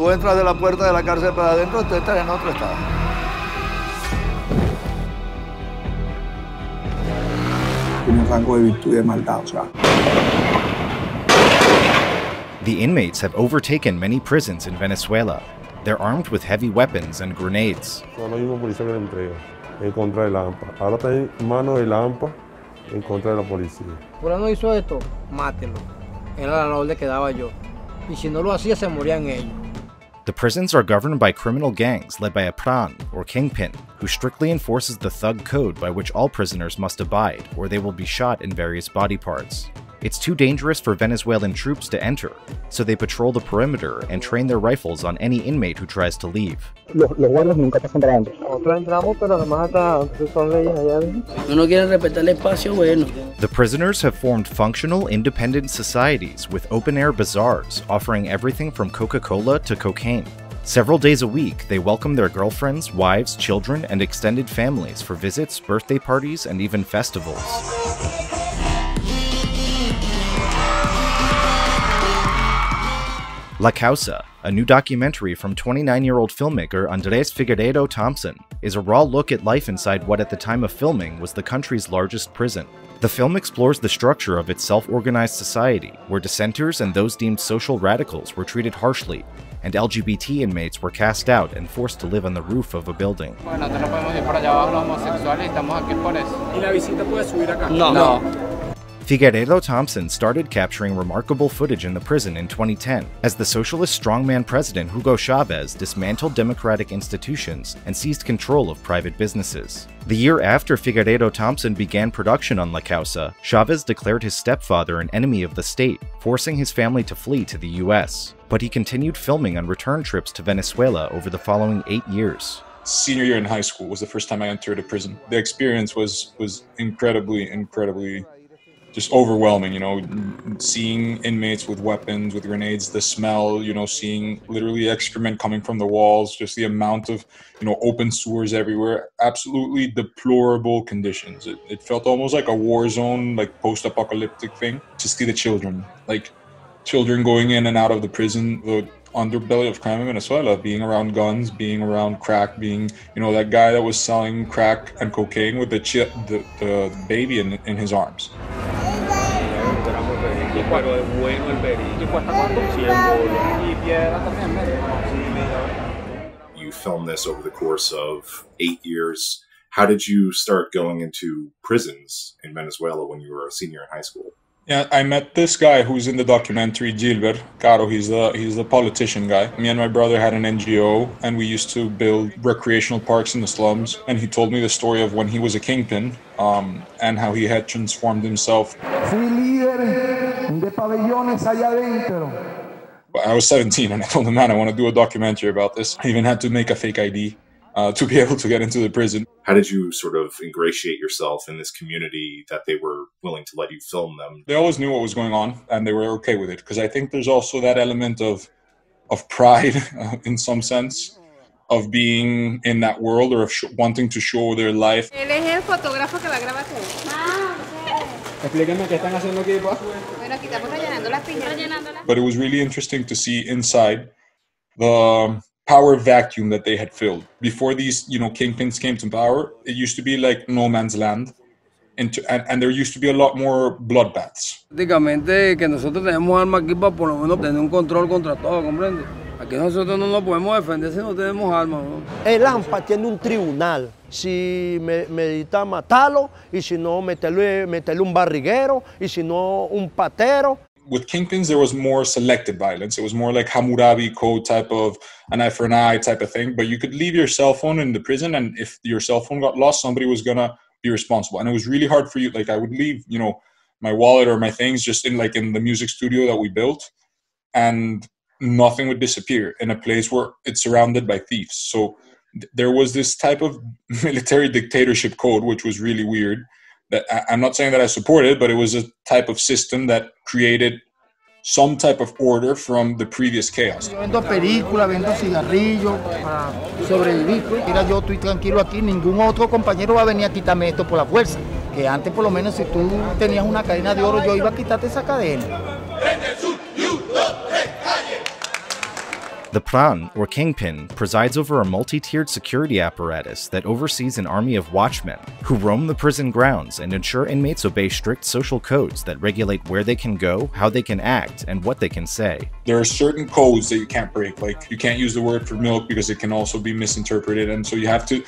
Tú entras de la puerta de la cárcel para adentro, tú estás en otro estado. Tiene un rango de virtud y de maldad, o sea. The inmates have overtaken many prisons in Venezuela. They're armed with heavy weapons and grenades. Son los mismos policías que le entregan en contra de la AMPA. Ahora está en manos de la AMPA en contra de la policía. Fulano hizo esto, mátelo. Era la orden que daba yo. Y si no lo hacía, se morían ellos. The prisons are governed by criminal gangs led by a pran, or kingpin, who strictly enforces the thug code by which all prisoners must abide, or they will be shot in various body parts. It's too dangerous for Venezuelan troops to enter, so they patrol the perimeter and train their rifles on any inmate who tries to leave. Los guardias nunca pasan para adentro. Nosotros entramos, pero además hasta son leyes allá. No quieren respetar el espacio, bueno. The prisoners have formed functional, independent societies with open-air bazaars offering everything from Coca-Cola to cocaine. Several days a week, they welcome their girlfriends, wives, children, and extended families for visits, birthday parties, and even festivals. La Causa, a new documentary from 29-year-old filmmaker Andres Figueiredo Thompson, is a raw look at life inside what at the time of filming was the country's largest prison. The film explores the structure of its self-organized society, where dissenters and those deemed social radicals were treated harshly, and LGBT inmates were cast out and forced to live on the roof of a building. No. Figueiredo Thompson started capturing remarkable footage in the prison in 2010 as the socialist strongman president Hugo Chavez dismantled democratic institutions and seized control of private businesses. The year after Figueiredo Thompson began production on La Causa, Chavez declared his stepfather an enemy of the state, forcing his family to flee to the US. But he continued filming on return trips to Venezuela over the following 8 years. Senior year in high school was the first time I entered a prison. The experience was incredibly just overwhelming, you know, seeing inmates with weapons, with grenades, the smell, you know, seeing literally excrement coming from the walls, just the amount of, you know, open sewers everywhere, absolutely deplorable conditions. It felt almost like a war zone, like post-apocalyptic thing. To see the children, like children going in and out of the prison, the underbelly of crime in Venezuela, being around guns, being around crack, being, you know, that guy that was selling crack and cocaine with the baby in his arms. You filmed this over the course of 8 years. How did you start going into prisons in Venezuela when you were a senior in high school? Yeah, I met this guy who's in the documentary, Gilbert Caro. He's the politician guy. Me and my brother had an NGO, and we used to build recreational parks in the slums. And he told me the story of when he was a kingpin, and how he had transformed himself. I was 17, and I told him, man, I want to do a documentary about this. I even had to make a fake ID to be able to get into the prison. How did you sort of ingratiate yourself in this community that they were willing to let you film them? They always knew what was going on, and they were okay with it, because I think there's also that element of pride in some sense, of being in that world, or of wanting to show their life. Él es el fotógrafo que va a grabar todo. Explíquenme qué están haciendo aquí, pa. Bueno, aquí estamos rellenando las piñas. But it was really interesting to see inside the power vacuum that they had filled. Before these, you know, kingpins came to power, it used to be like no man's land. And there used to be a lot more bloodbaths. Prácticamente que nosotros tenemos armas aquí para por lo menos tener un control contra todo, ¿comprende? Aquí nosotros no nos podemos defender si no tenemos armas, ¿no? El AMPA tiene un tribunal. Si medita matarlo, y si no meterle un barriguero, y si no un patero. With kingpins, there was more selected violence. It was more like Hammurabi Code type of an eye for an eye type of thing. But you could leave your cell phone in the prison, and if your cell phone got lost, somebody was gonna be responsible. And it was really hard for you. Like, I would leave, you know, my wallet or my things just in the music studio that we built, and nothing would disappear in a place where it's surrounded by thieves. So there was this type of military dictatorship code, which was really weird. That I'm not saying that I support it, but it was a type of system that created some type of order from the previous chaos. Yo vendo películas, vendo cigarrillos para sobrevivir. Mira, yo estoy tranquilo aquí, ningún otro compañero va a venir a quitarme esto por la fuerza. Que antes, por lo menos, si tú tenías una cadena de oro, yo iba a quitarte esa cadena. The Pran, or Kingpin, presides over a multi-tiered security apparatus that oversees an army of watchmen who roam the prison grounds and ensure inmates obey strict social codes that regulate where they can go, how they can act, and what they can say. There are certain codes that you can't break, like you can't use the word for milk because it can also be misinterpreted, and so you have to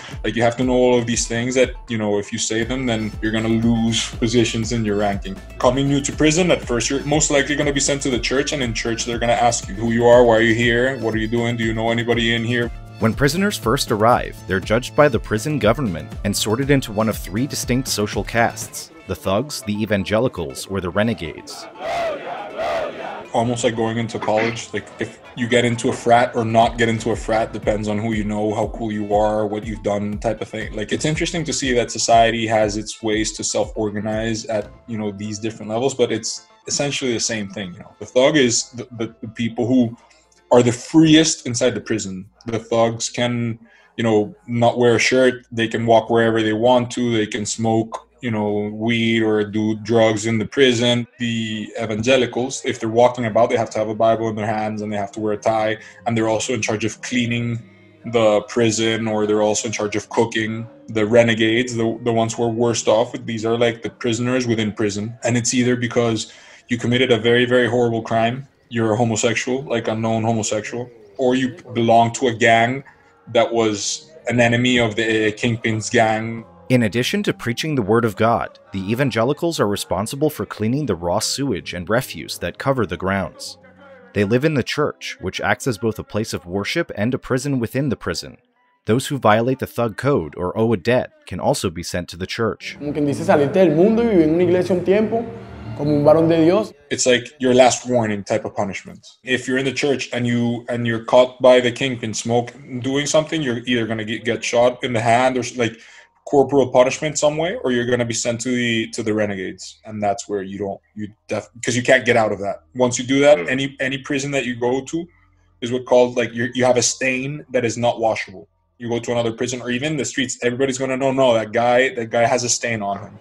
know all of these things that, you know, if you say them, then you're gonna lose positions in your ranking. Coming new to prison, at first you're most likely gonna be sent to the church, and in church they're gonna ask you who you are, why are you here, what are you doing, do you know anybody in here? When prisoners first arrive, they're judged by the prison government and sorted into one of 3 distinct social castes: the thugs, the evangelicals, or the renegades. Almost like going into college, like if you get into a frat or not get into a frat depends on who you know, how cool you are, what you've done, type of thing. Like, it's interesting to see that society has its ways to self-organize at, you know, these different levels, but it's essentially the same thing. You know, the thug is the people who are the freest inside the prison. The thugs can, you know, not wear a shirt, they can walk wherever they want to, they can smoke, you know, weed or do drugs in the prison. The evangelicals, if they're walking about, they have to have a Bible in their hands and they have to wear a tie, and they're also in charge of cleaning the prison, or they're also in charge of cooking. The renegades, the ones who are worst off, these are like the prisoners within prison, and it's either because you committed a very, very horrible crime, you're a homosexual, like a known homosexual, or you belong to a gang that was an enemy of the Kingpin's gang. In addition to preaching the word of God, the evangelicals are responsible for cleaning the raw sewage and refuse that cover the grounds. They live in the church, which acts as both a place of worship and a prison within the prison. Those who violate the thug code or owe a debt can also be sent to the church. Como quien dice, salirte del mundo y vivir en una iglesia un tiempo. It's like your last warning type of punishment. If you're in the church and you're caught by the Kingpin doing something, you're either going to get shot in the hand or like corporal punishment some way, or you're going to be sent to the renegades, and that's where because you can't get out of that. Once you do that, any prison that you go to is what called like you have a stain that is not washable. You go to another prison or even the streets, everybody's going to know, no, that guy has a stain on him.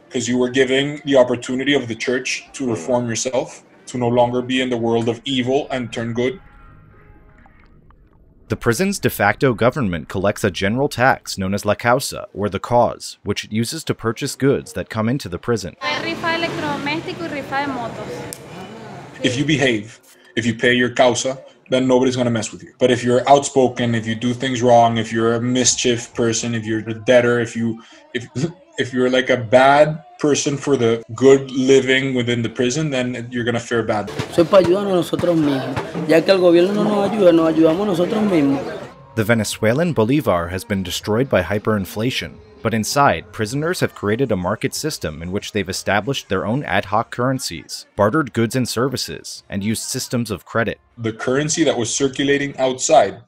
Because you were giving the opportunity of the church to reform yourself, to no longer be in the world of evil and turn good. The prison's de facto government collects a general tax known as la causa, or the cause, which it uses to purchase goods that come into the prison. If you behave, if you pay your causa, then nobody's going to mess with you. But if you're outspoken, if you do things wrong, if you're a mischief person, if you're a debtor, if you're like a bad person for the good living within the prison, then you're going to fare bad. The Venezuelan bolivar has been destroyed by hyperinflation, but inside, prisoners have created a market system in which they've established their own ad hoc currencies, bartered goods and services, and used systems of credit. The currency that was circulating outside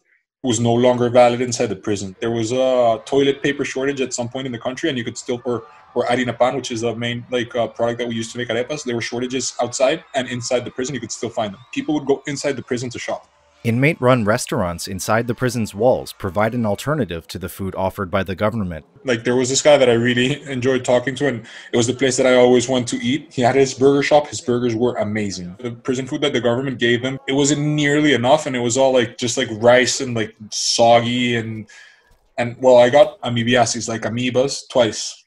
was no longer valid inside the prison. There was a toilet paper shortage at some point in the country, and you could still, or harina pan, which is the main product that we used to make arepas, there were shortages outside, and inside the prison you could still find them. People would go inside the prison to shop. Inmate-run restaurants inside the prison's walls provide an alternative to the food offered by the government. Like, there was this guy that I really enjoyed talking to, and it was the place that I always went to eat. He had his burger shop. His burgers were amazing. The prison food that the government gave him, it wasn't nearly enough, and it was all like just like rice and like soggy and well, I got amoebiasis, like amoebas, twice.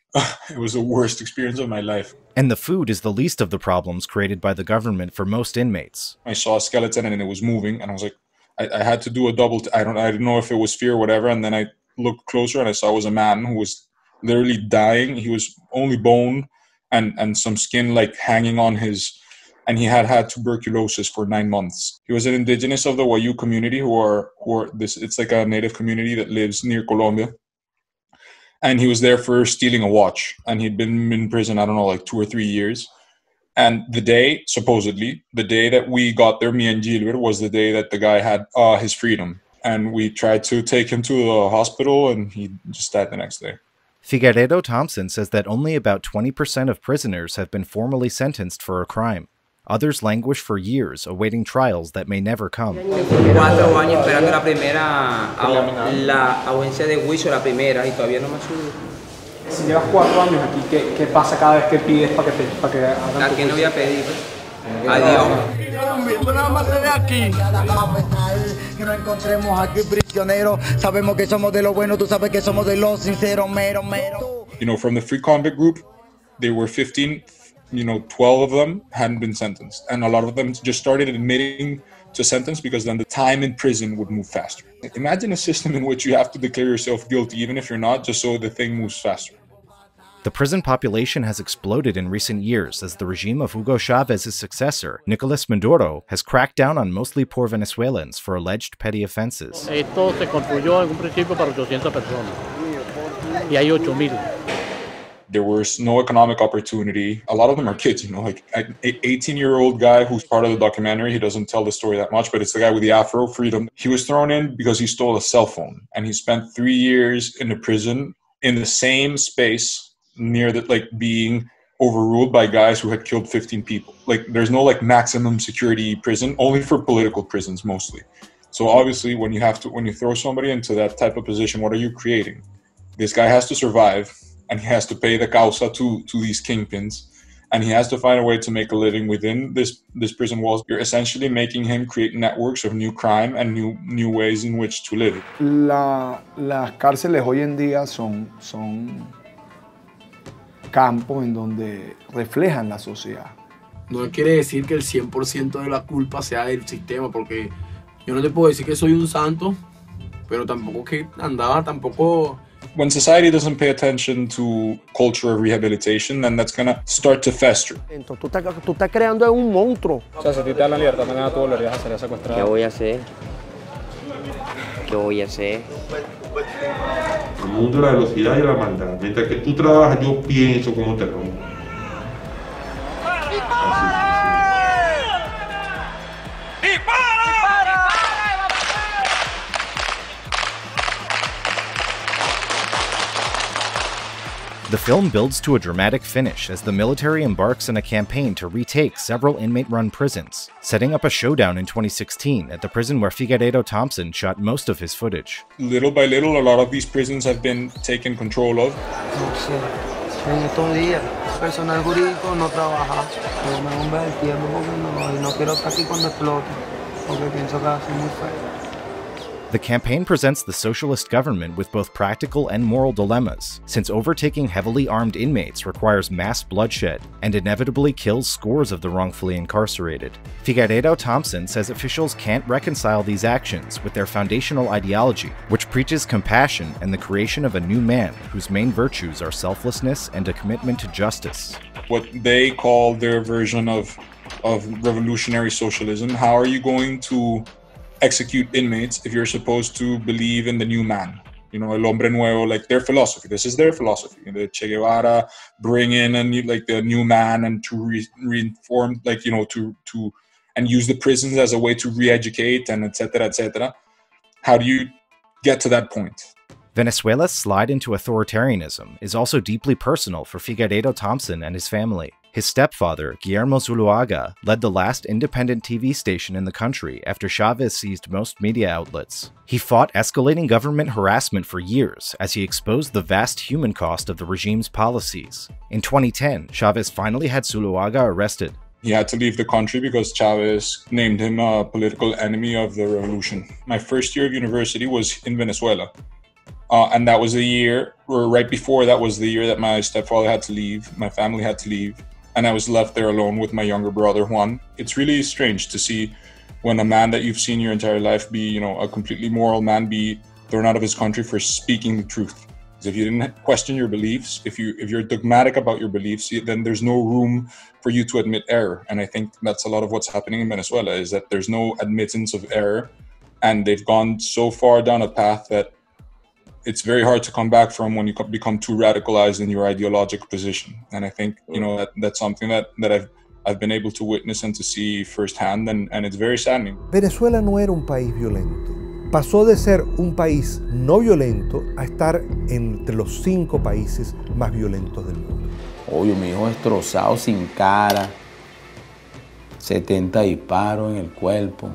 It was the worst experience of my life. And the food is the least of the problems created by the government for most inmates. I saw a skeleton and it was moving, and I was like, I had to do a double. I didn't know if it was fear or whatever. And then I looked closer and I saw it was a man who was literally dying. He was only bone and some skin like hanging on his, and he had tuberculosis for 9 months. He was an indigenous of the Wayu community who are this. It's like a native community that lives near Colombia. And he was there for stealing a watch, and he'd been in prison, I don't know, like 2 or 3 years. And supposedly, the day that we got there, me and Gilbert, was the day that the guy had his freedom. And we tried to take him to the hospital, and he just died the next day. Figueredo Thompson says that only about 20% of prisoners have been formally sentenced for a crime. Others languish for years, awaiting trials that may never come. 4 años esperando la audiencia de juicio, la primera, y todavía no me ha subido. Si llevas 4 años aquí, ¿qué pasa cada vez que pides para que hagan? Aquí no voy a pedir. Adiós. Que no encontremos aquí prisioneros, sabemos que somos de lo bueno, tú sabes que somos de los sinceros, mero. You know, from the free convict group, they were 15, 12 of them hadn't been sentenced. And a lot of them just started admitting to sentence because then the time in prison would move faster. Imagine a system in which you have to declare yourself guilty, even if you're not, just so the thing moves faster. The prison population has exploded in recent years as the regime of Hugo Chávez's successor, Nicolás Maduro, has cracked down on mostly poor Venezuelans for alleged petty offenses. Esto se construyó en un principio para 800 personas y hay 8,000. There was no economic opportunity. A lot of them are kids, like an 18-year-old guy who's part of the documentary. He doesn't tell the story that much, but it's the guy with the afro, Freedom. He was thrown in because he stole a cell phone, and he spent 3 years in the prison in the same space near that, being overruled by guys who had killed 15 people. There's no maximum security prison, only for political prisons mostly. So obviously when you throw somebody into that type of position, what are you creating? This guy has to survive, and he has to pay the causa to these kingpins, and he has to find a way to make a living within this prison walls. You're essentially making him create networks of new crime and new ways in which to live. Las cárceles hoy en día son campos en donde reflejan la sociedad. No quiere decir que el 100% de la culpa sea del sistema, porque yo no te puedo decir que soy un santo, pero tampoco que andaba tampoco. When society doesn't pay attention to culture of rehabilitation, then that's gonna start to fester. Tú estás creando un monstruo. O sea, si te dan la libertad, mañana tú volverías a salir secuestrado. ¿Qué voy a hacer? ¿Qué voy a hacer? El mundo de la velocidad y la maldad. Mientras que tú trabajas, yo pienso cómo te rompo. The film builds to a dramatic finish as the military embarks on a campaign to retake several inmate-run prisons, setting up a showdown in 2016 at the prison where Figueiredo Thompson shot most of his footage. Little by little, a lot of these prisons have been taken control of. No sé, en estos días, personal jurídico no trabaja, pero me bomba el tiempo porque no quiero estar aquí cuando explote, porque pienso que va a ser muy feo. The campaign presents the socialist government with both practical and moral dilemmas, since overtaking heavily armed inmates requires mass bloodshed and inevitably kills scores of the wrongfully incarcerated. Figueiredo Thompson says officials can't reconcile these actions with their foundational ideology, which preaches compassion and the creation of a new man whose main virtues are selflessness and a commitment to justice. What they call their version of revolutionary socialism. How are you going to execute inmates if you're supposed to believe in the new man? El hombre nuevo, their philosophy. This is their philosophy. The Che Guevara bring in the new man and to reform, to and use the prisons as a way to re-educate and etc. etc. How do you get to that point? Venezuela's slide into authoritarianism is also deeply personal for Figueiredo Thompson and his family. His stepfather, Guillermo Zuluaga, led the last independent TV station in the country after Chávez seized most media outlets. He fought escalating government harassment for years as he exposed the vast human cost of the regime's policies. In 2010, Chávez finally had Zuluaga arrested. He had to leave the country because Chávez named him a political enemy of the revolution. My first year of university was in Venezuela. And that was the year, or right before that was the year that my stepfather had to leave, my family had to leave, and I was left there alone with my younger brother, Juan. It's really strange to see when a man that you've seen your entire life be, a completely moral man, be thrown out of his country for speaking the truth. Because if you didn't question your beliefs, if you're dogmatic about your beliefs, then there's no room for you to admit error. And I think that's a lot of what's happening in Venezuela, is that there's no admittance of error, and they've gone so far down a path that it's very hard to come back from when you become too radicalized in your ideological position. And I think, that's something that I've been able to witness and to see firsthand, and it's very saddening. Venezuela no era un país violento. Pasó de ser un país no violento a estar entre los 5 países más violentos del mundo. Obvio, mi hijo destrozado, sin cara, 70 disparos en el cuerpo.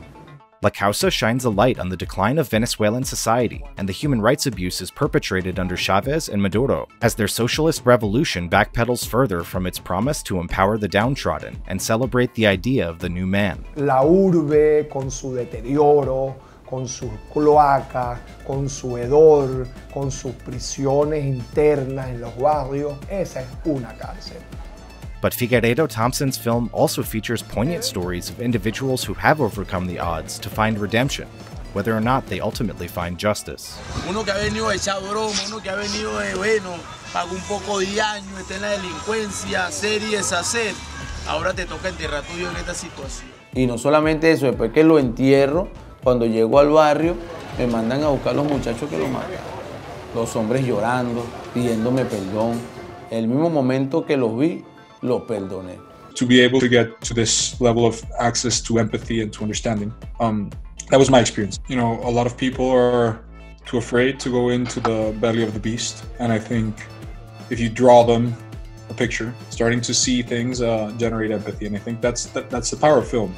La Causa shines a light on the decline of Venezuelan society and the human rights abuses perpetrated under Chávez and Maduro, as their socialist revolution backpedals further from its promise to empower the downtrodden and celebrate the idea of the new man. La urbe, con su deterioro, con sus cloacas, con su hedor, con sus prisiones internas en los barrios. Esa es una cárcel. But Figueiredo Thompson's film also features poignant stories of individuals who have overcome the odds to find redemption, whether or not they ultimately find justice. Uno que ha venido a echar broma, uno que ha venido de bueno, pagó un poco de años, está en la delincuencia, hacer y deshacer. Ahora te toca enterrar tuyo en esta situación. Y no solamente eso, después que lo entierro, cuando llego al barrio, me mandan a buscar los muchachos que lo mataron. Los hombres llorando, pidiéndome perdón. El mismo momento que los vi, los perdoné. To be able to get to this level of access to empathy and to understanding, that was my experience. You know, a lot of people are too afraid to go into the belly of the beast, and I think if you draw them a picture, starting to see things generate empathy, and I think that's the power of film.